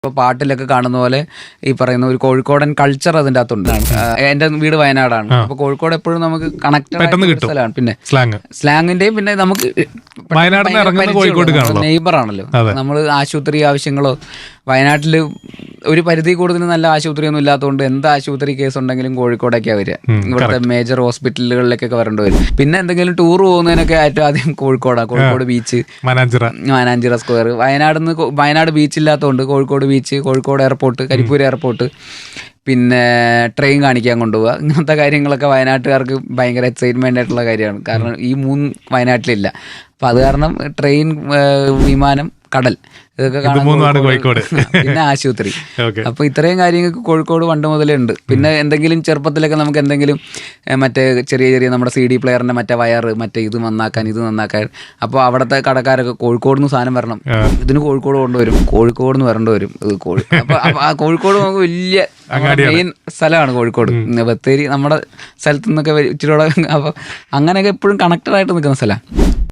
ഇപ്പോൾ പാട്ടിലൊക്കെ കാണുന്ന പോലെ ഈ പറയുന്ന ഒരു കോഴിക്കോടൻ കൾച്ചർ അതിൻ്റെ അകത്തുണ്ട്. എൻ്റെ വീട് വയനാടാണ്. അപ്പോൾ കോഴിക്കോട് എപ്പോഴും നമുക്ക് കണക്റ്റഡ് സ്ഥലമാണ്. പിന്നെ സ്ലാങ്ങിന്റെയും പിന്നെ നമുക്ക് നെയ്ബർ ആണല്ലോ. നമ്മൾ ആശുപത്രി ആവശ്യങ്ങളോ വയനാട്ടിൽ ഒരു പരിധി കൂടുതൽ നല്ല ആശുപത്രിയൊന്നും ഇല്ലാത്തതുകൊണ്ട് എന്ത് ആശുപത്രി കേസ് ഉണ്ടെങ്കിലും കോഴിക്കോടൊക്കെയാണ് വരിക. ഇവിടുത്തെ മേജർ ഹോസ്പിറ്റലുകളിലേക്കൊക്കെ വരേണ്ടി വരും. പിന്നെ എന്തെങ്കിലും ടൂർ പോകുന്നതിനൊക്കെ ഏറ്റവും ആദ്യം കോഴിക്കോടാണ്. Kozhikode beach, Mananchira square. Wayanad beach ഇല്ലാത്തതുകൊണ്ട് Kozhikode beach, Kozhikode airport, Karipur airport, പിന്നെ ട്രെയിൻ കാണിക്കാൻ കൊണ്ടുപോകുക. ഇങ്ങനത്തെ കാര്യങ്ങളൊക്കെ വയനാട്ടുകാർക്ക് ഭയങ്കര എക്സൈറ്റ്മെൻ്റ് ആയിട്ടുള്ള കാര്യമാണ്. കാരണം ഈ മൂന്ന് വയനാട്ടിലില്ല. അപ്പം അത് കാരണം ട്രെയിൻ, വിമാനം, കടൽ, ഇതൊക്കെ കോഴിക്കോട്. പിന്നെ ആശുപത്രി. അപ്പോൾ ഇത്രയും കാര്യങ്ങൾക്ക് കോഴിക്കോട് പണ്ട് മുതലേ ഉണ്ട്. പിന്നെ എന്തെങ്കിലും ചെറുപ്പത്തിലൊക്കെ നമുക്ക് എന്തെങ്കിലും മറ്റേ ചെറിയ നമ്മുടെ CD പ്ലെയറിൻ്റെ മറ്റേ വയറ്, മറ്റേ ഇത് നന്നാക്കാൻ. അപ്പോൾ അവിടുത്തെ കടക്കാരൊക്കെ കോഴിക്കോട് നിന്ന് സാധനം വരണം, ഇതിന് കോഴിക്കോട് കൊണ്ടുവരും, കോഴിക്കോട് നിന്ന് വരേണ്ടി വരും. അപ്പോൾ ആ കോഴിക്കോട് നമുക്ക് വലിയ മെയിൻ സ്ഥലമാണ് കോഴിക്കോട്. ബത്തേരി നമ്മുടെ സ്ഥലത്തു നിന്നൊക്കെ ഇച്ചിരി. അപ്പോൾ അങ്ങനെയൊക്കെ എപ്പോഴും കണക്റ്റഡ് ആയിട്ട് നിൽക്കുന്ന സ്ഥലമാണ്.